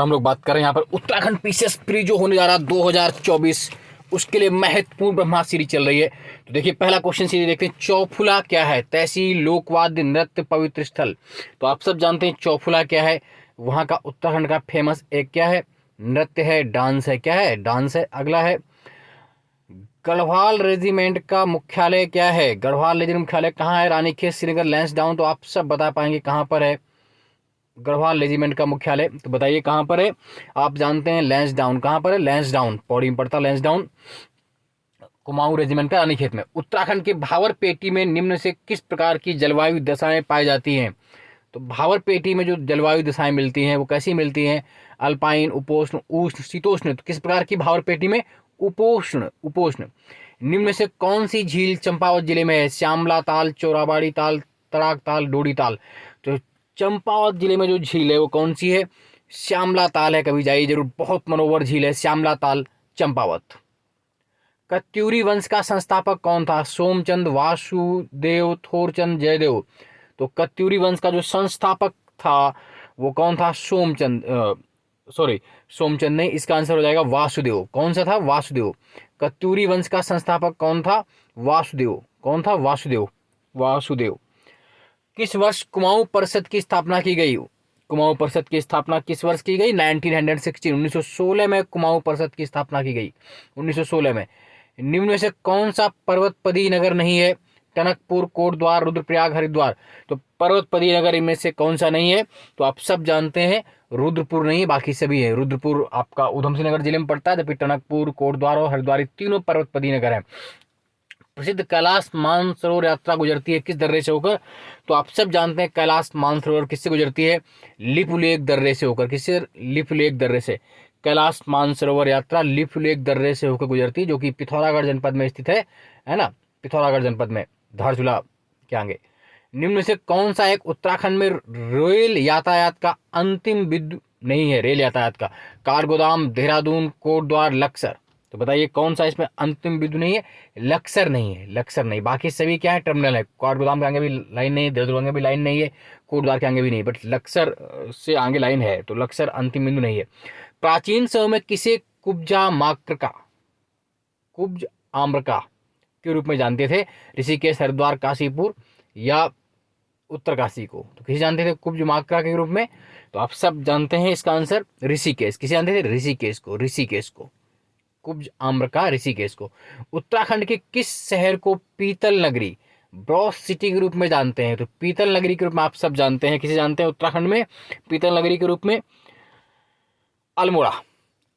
हम लोग बात कर रहे हैं यहाँ पर उत्तराखंड पीसीएस प्री जो होने जा रहा है 2024, उसके लिए महत्वपूर्ण ब्रह्मास्त्र सीरीज चल रही है। तो देखिए पहला क्वेश्चन सीरीज देखते हैं, चौफुला क्या है? तहसील, लोकवाद्य, नृत्य, पवित्र स्थल। तो आप सब जानते हैं चौफुला क्या है, वहाँ का उत्तराखंड का फेमस एक क्या है, नृत्य है, डांस है, क्या है, डांस है। अगला है गढ़वाल रेजिमेंट का मुख्यालय क्या है? गढ़वाल रेजिमेंट मुख्यालय कहाँ है? रानीखेत, श्रीनगर, लैंसडाउन। तो आप सब बता पाएंगे कहाँ पर है गढ़वाल रेजिमेंट का मुख्यालय, तो बताइए कहाँ पर है। आप जानते हैं लैंसडाउन, कहाँ पर है? लैंसडाउन, पौड़ी में पड़ता लैंसडाउन, कुमाऊं रेजिमेंट का रानीखेत में। उत्तराखंड के भावरपेटी में निम्न से किस प्रकार की जलवायु दशाएं पाई जाती हैं? तो भावरपेटी में जो जलवायु दशाएं मिलती हैं वो कैसी मिलती हैं? अल्पाइन, उपोष्ण, उष्ण, शीतोष्ण। तो किस प्रकार की भावरपेटी में? उपोष्ण, उपोष्ण। निम्न से कौन सी झील चंपावत जिले में है? श्यामला ताल, चोराबाड़ी ताल, तड़ाक ताल, डोडी ताल। तो चंपावत जिले में जो झील है वो कौन सी है? श्यामला ताल है, कभी जाइए जरूर, बहुत मनोहर झील है श्यामला ताल, चंपावत। कत्यूरी वंश का संस्थापक कौन था? सोमचंद, वासुदेव, थोरचंद, जयदेव। तो कत्यूरी वंश का जो संस्थापक था वो कौन था? सोमचंद, सॉरी सोमचंद नहीं, इसका आंसर हो जाएगा वासुदेव। कौन सा था? वासुदेव। कत्यूरी वंश का संस्थापक कौन था? वासुदेव। कौन था? वासुदेव, वासुदेव। किस वर्ष कुमाऊं परिषद की स्थापना की गई? कुमाऊं परिषद की स्थापना किस वर्ष की गई? 1916, 1916 में कुमाऊं परिषद की स्थापना की गई, 1916 में। निम्न में से कौन सा पर्वतपदी नगर नहीं है? टनकपुर, कोटद्वार, रुद्रप्रयाग, हरिद्वार। तो पर्वतपदी नगर इनमें से कौन सा नहीं है? तो आप सब जानते हैं रुद्रपुर नहीं है, बाकी सभी है। रुद्रपुर आपका उधम सिंह नगर जिले में पड़ता है, जबकि टनकपुर, कोटद्वार और हरिद्वार तीनों पर्वतपदी नगर हैं। प्रसिद्ध कैलाश मानसरोवर यात्रा गुजरती है किस दर्रे से होकर? तो आप सब जानते हैं कैलाश मानसरोवर किससे गुजरती है? लिपुलेख दर्रे से होकर। किससे? लिपुलेख दर्रे से। कैलाश मानसरोवर यात्रा लिपुलेख दर्रे से होकर गुजरती है, जो कि पिथौरागढ़ जनपद में स्थित है ना, पिथौरागढ़ जनपद में, धारचूला के आगे। निम्न में से कौन सा एक उत्तराखंड में रेल यातायात का अंतिम बिंदु नहीं है? रेल यातायात का कारगोदाम, देहरादून, कोटद्वार, लक्सर। तो बताइए कौन सा इसमें अंतिम बिंदु नहीं है? लक्सर नहीं है, लक्सर नहीं। बाकी सभी क्या है? टर्मिनल है। कारगोदाम के आगे भी लाइन नहीं है, देहरादून के आगे भी लाइन नहीं है, कोटद्वार के आगे भी नहीं, बट लक्सर से आगे लाइन है, तो लक्सर अंतिम बिंदु नहीं है। प्राचीन समय में किसे कुब्जा माक्रका, कुब्ज आम्रका के रूप में जानते थे? ऋषिकेश, हरिद्वार, काशीपुर या उत्तरकाशी को। तो किसे जानते थे कुब्ज माकरा के रूप में? तो आप सब जानते हैं इसका आंसर ऋषिकेश। किसे जानते थे? ऋषिकेश को, ऋषिकेश को, कुब्ज आम्रका, ऋषिकेश को। उत्तराखंड के किस शहर को पीतल नगरी, ब्रॉस सिटी के रूप में जानते हैं? तो पीतल नगरी के रूप में आप सब जानते हैं, किसे जानते हैं उत्तराखंड में पीतल नगरी के रूप में? अल्मोड़ा,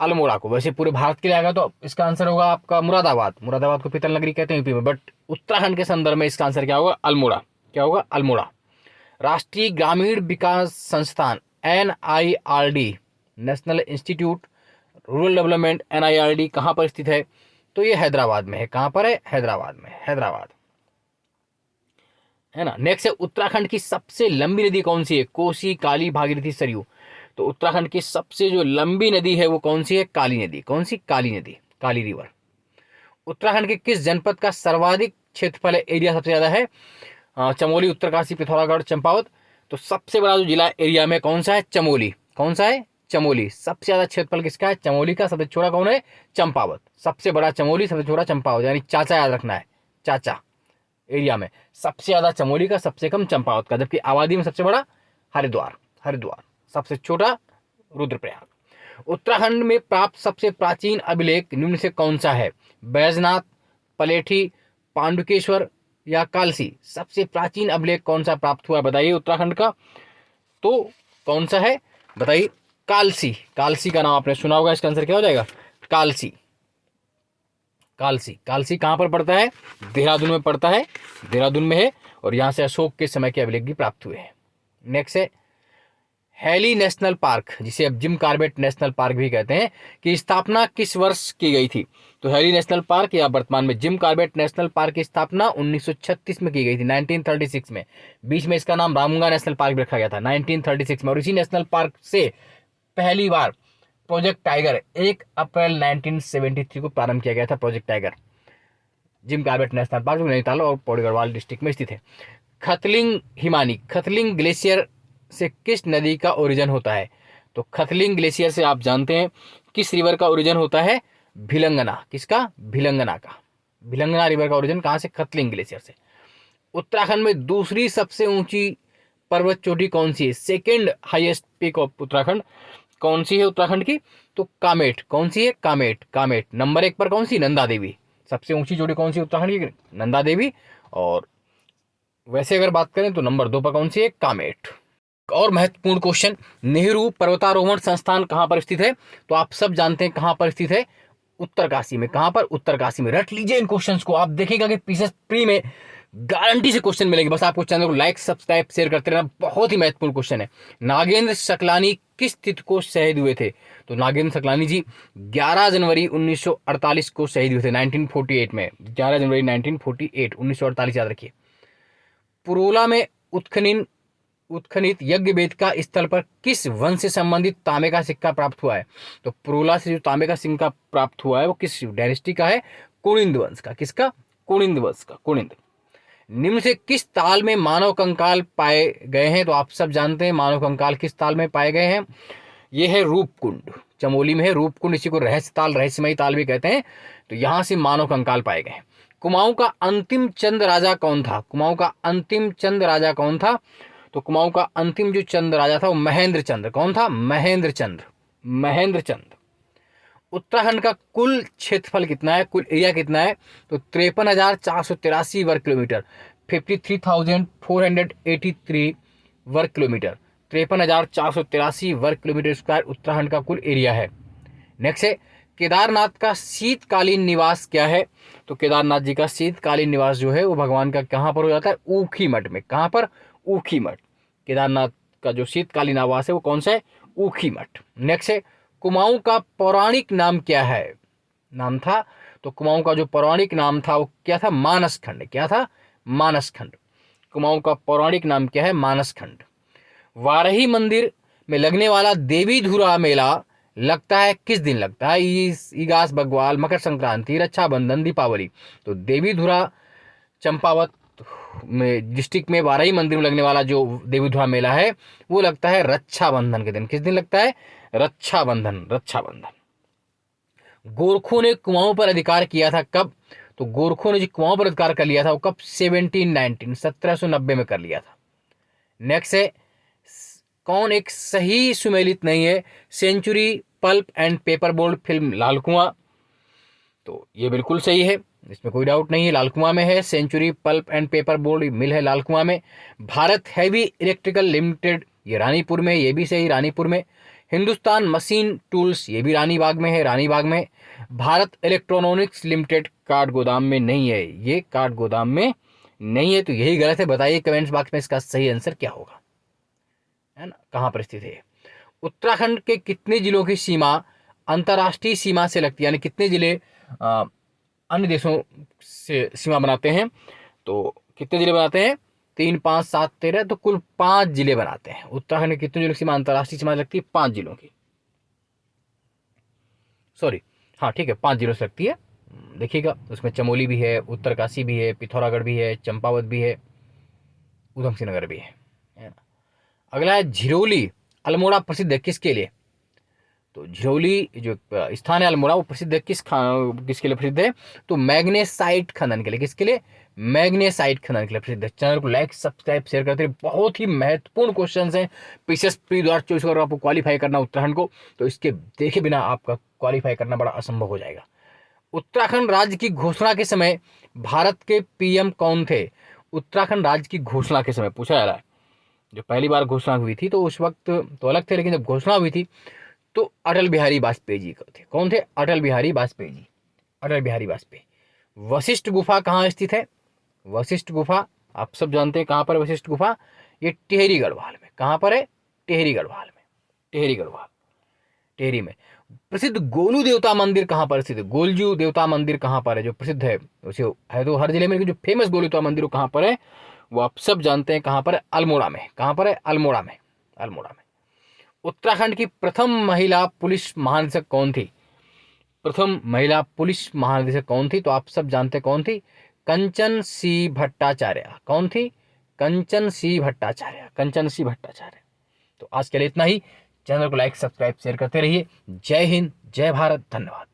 अल्मोड़ा को। वैसे पूरे भारत के लिए आएगा तो इसका आंसर होगा आपका मुरादाबाद, मुरादाबाद को पीतल नगरी कहते हैं यूपी में, बट उत्तराखंड के संदर्भ में इसका आंसर क्या होगा? अल्मोड़ा। क्या होगा? अल्मोड़ा। राष्ट्रीय ग्रामीण विकास संस्थान NIRD, national institute rural development, NIRD कहाँ पर स्थित है? तो ये हैदराबाद में है। कहाँ पर है? हैदराबाद में, हैदराबाद, है ना। नेक्स्ट है, उत्तराखंड की सबसे लंबी नदी कौन सी है? कोसी, काली, भागीरथी, सरयू। तो उत्तराखंड की सबसे जो लंबी नदी है वो कौन सी है? काली नदी। कौन सी? काली नदी, काली रिवर। उत्तराखंड के किस जनपद का सर्वाधिक क्षेत्रफल है, एरिया सबसे ज्यादा है? चमोली, उत्तरकाशी, पिथौरागढ़, चंपावत। तो सबसे बड़ा जो जिला एरिया में कौन सा है? चमोली। कौन सा है? चमोली। सबसे ज्यादा क्षेत्रफल किसका है? चमोली का। सबसे छोटा कौन है? चंपावत। सबसे बड़ा चमोली, सबसे छोटा चंपावत, यानी चाचा याद रखना है, चाचा। एरिया में सबसे ज्यादा चमोली का, सबसे कम चंपावत का, जबकि आबादी में सबसे बड़ा हरिद्वार, हरिद्वार सबसे छोटा रुद्रप्रयाग। उत्तराखंड में प्राप्त सबसे प्राचीन अभिलेख निम्न से कौन सा है? बैजनाथ, पलेठी, पांडुकेश्वर या कालसी। सबसे प्राचीन अभिलेख कौन सा प्राप्त हुआ बताइए उत्तराखंड का? तो कौन सा है बताइए? कालसी। कालसी का नाम आपने सुना होगा, इसका आंसर क्या हो जाएगा? कालसी, कालसी। कालसी कहाँ पर पड़ता है? देहरादून में पड़ता है, देहरादून में है, और यहाँ से अशोक के समय के अभिलेख भी प्राप्त हुए हैं। नेक्स्ट है, हैली नेशनल पार्क, जिसे अब जिम कॉर्बेट नेशनल पार्क भी कहते हैं, की स्थापना किस वर्ष की गई थी? तो हैली नेशनल पार्क या वर्तमान में जिम कॉर्बेट नेशनल पार्क की स्थापना 1936 में की गई थी, 1936 में। बीच में इसका नाम रामूंगा नेशनल पार्क भी रखा गया था 1936 में। और इसी नेशनल पार्क से पहली बार प्रोजेक्ट टाइगर 1 अप्रैल 1973 को प्रारंभ किया गया था। Project tiger Jim Corbett national park जो नैनीताल और पौड़ी गढ़वाल डिस्ट्रिक्ट में स्थित है। खतलिंग हिमानी, खतलिंग ग्लेशियर से किस नदी का ओरिजिन होता है? तो खतलिंग ग्लेशियर से आप जानते हैं किस रिवर का ओरिजिन होता है, भिलंगना। किसका, भिलंगना का। भिलंगना रिवर का ओरिजिन कहाँ से, खतलिंग ग्लेशियर से। उत्तराखंड में दूसरी सबसे ऊंची पर्वत चोटी कौन सी है, second highest peak of Uttarakhand कौन सी है उत्तराखंड की, तो कामेट। कौन सी है, कामेट। कामेट। नंबर 1 पर कौन सी, नंदा देवी। सबसे ऊंची चोटी कौन सी उत्तराखंड की, नंदा देवी। और वैसे अगर बात करें तो नंबर 2 पर कौन सी है, कामेट। और महत्वपूर्ण क्वेश्चन, नेहरू पर्वतारोहण संस्थान कहां पर स्थित है, तो आप सब जानते हैं कहां पर स्थित है, उत्तरकाशी में। कहां पर, उत्तरकाशी में। रट लीजिए इन क्वेश्चंस को, आप देखिएगा कि पीसीएस प्री में गारंटी से क्वेश्चन मिलेंगे। बस आपको चैनल को लाइक सब्सक्राइब शेयर करते रहना, बहुत ही महत्वपूर्ण क्वेश्चन है। नागेंद्र सकलानी किस तिथि को शहीद हुए थे, तो नागेंद्र सकलानी जी 11 जनवरी 1948 को शहीद हुए थे, 1948 में। 11 जनवरी 1948, 1948 याद रखिए। पुरोला में उत्खनित यज्ञ वेदिका स्थल पर किस वंश से संबंधित तांबे का सिक्का प्राप्त हुआ है, तो पुरोला से जो तांबे का सिक्का प्राप्त हुआ है वो किस डायनेस्टी का है, कुनिंद वंश का। किसका, कुनिंद वंश का, कुनिंद। निम्न से किस ताल में मानव कंकाल पाए गए हैं, तो आप सब जानते हैं मानव कंकाल किस ताल में पाए गए हैं, ये है रूपकुंड, चमोली में है रूपकुंड। इसी को रहस्य ताल, रहस्यमयी ताल भी कहते हैं। तो यहां से मानव कंकाल पाए गए हैं। कुमाऊं का अंतिम चंद राजा कौन था, कुमाऊं का अंतिम चंद राजा कौन था, तो कुमाऊं का अंतिम जो चंद राजा था वो महेंद्र चंद्र। कौन था, महेंद्र चंद्र, महेंद्र चंद्र। उत्तराखंड का कुल क्षेत्रफल कितना है, कुल एरिया कितना है, तो 53,483 वर्ग किलोमीटर, 53,483 वर्ग किलोमीटर। 53,483 वर्ग किलोमीटर स्क्वायर उत्तराखंड का कुल एरिया है। नेक्स्ट है, केदारनाथ का शीतकालीन निवास क्या है, तो केदारनाथ जी का शीतकालीन निवास जो है वो भगवान का कहाँ पर हो जाता है, ऊखी मठ में। कहाँ पर, ऊखी मठ। केदारनाथ का जो शीतकालीन आवास है वो कौन सा है, ऊखी मठ। नेक्स्ट है, कुमाऊं का पौराणिक नाम क्या है, नाम था, तो कुमाऊं का जो पौराणिक नाम था वो क्या था, मानसखंड। क्या था, मानसखंड। कुमाऊं का पौराणिक नाम क्या है, मानसखंड। वाराही मंदिर में लगने वाला देवी धुरा मेला लगता है किस दिन लगता है, ईगास बग्वाल, मकर संक्रांति, रक्षाबंधन, दीपावली। तो देवी धुरा चंपावत में डिस्ट्रिक्ट में वाराही मंदिर में लगने वाला जो देवी धुरा मेला है वो लगता है रक्षाबंधन के दिन। किस दिन लगता है, रक्षाबंधन, रक्षाबंधन। गोरखों ने कुमाऊं पर अधिकार किया था कब, तो गोरखों ने जो कुमाऊं पर अधिकार कर लिया था वो कब, 1790 में कर लिया था। नेक्स्ट है, कौन एक सही सुमेलित नहीं है, century pulp and paper board फिल्म लाल कुआं, तो ये बिल्कुल सही है, इसमें कोई डाउट नहीं है, लाल कुआं में है। Century pulp and paper board mill है लाल कुआं में। भारत हैवी इलेक्ट्रिकल लिमिटेड, ये रानीपुर में, ये भी सही, रानीपुर में। हिंदुस्तान मशीन टूल्स, ये भी रानीबाग में है, रानीबाग में। भारत इलेक्ट्रॉनिक्स लिमिटेड काठगोदाम में नहीं है, ये काठगोदाम में नहीं है, तो यही गलत है। बताइए कमेंट्स बॉक्स में इसका सही आंसर क्या होगा, है ना, कहाँ पर स्थित है। उत्तराखंड के कितने जिलों की सीमा अंतर्राष्ट्रीय सीमा से लगती है, यानी कितने जिले अन्य देशों से सीमा बनाते हैं, तो कितने जिले बनाते हैं, 3, 5, 7, 13, तो कुल 5 जिले बनाते हैं। उत्तराखंड के कितने जिलों की सीमा अंतर्राष्ट्रीय सीमा लगती है, 5 जिलों की, सॉरी, हाँ ठीक है, 5 जिलों से लगती है। देखिएगा उसमें चमोली भी है, उत्तरकाशी भी है, पिथौरागढ़ भी है, चंपावत भी है, ऊधम सिंह नगर भी है ना। अगला है, झिरोली अल्मोड़ा प्रसिद्ध है किसके लिए, तो झिरोली जो स्थान है अल्मोड़ा वो प्रसिद्ध है किसके लिए प्रसिद्ध है, तो मैग्नेसाइट खनन के लिए। किसके लिए, मैग्नेसाइट खनन के लिए प्रसिद्ध है। चैनल को लाइक सब्सक्राइब शेयर करते रहिए, बहुत ही महत्वपूर्ण क्वेश्चंस हैं। पीसीएस प्री 2024 अगर आपको क्वालिफाई करना उत्तराखंड को, तो इसके देखे बिना आपका क्वालिफाई करना बड़ा असंभव हो जाएगा। उत्तराखंड राज्य की घोषणा के समय भारत के पीएम कौन थे, उत्तराखंड राज्य की घोषणा के समय पूछा जा रहा है। जो पहली बार घोषणा हुई थी तो उस वक्त तो अलग थे, लेकिन जब घोषणा हुई थी तो अटल बिहारी वाजपेयी जी थे। कौन थे, अटल बिहारी वाजपेयी जी, अटल बिहारी वाजपेयी। वशिष्ठ गुफा कहाँ स्थित है, वशिष्ठ गुफा आप सब जानते हैं कहाँ पर है वशिष्ठ गुफा, ये टिहरी गढ़वाल में। कहाँ पर है, टिहरी गढ़वाल में, टिहरी गढ़वाल, टिहरी में। प्रसिद्ध गोलू देवता मंदिर कहाँ पर स्थित है, गोलजू देवता मंदिर कहाँ पर है, जो प्रसिद्ध है उसे है तो हर जिले में, लेकिन जो फेमस गोलू देवता मंदिर कहाँ पर है वो आप सब जानते हैं कहाँ पर है, अल्मोड़ा में। कहाँ पर है, अल्मोड़ा में, अल्मोड़ा में। उत्तराखंड की प्रथम महिला पुलिस महानिदेशक कौन थी, प्रथम महिला पुलिस महानिदेशक कौन थी, तो आप सब जानते हैं कौन थी, कंचन सी भट्टाचार्य। कौन थी, कंचन सी भट्टाचार्य, कंचन सी भट्टाचार्य। तो आज के लिए इतना ही। चैनल को लाइक सब्सक्राइब शेयर करते रहिए। जय हिंद, जय भारत, धन्यवाद।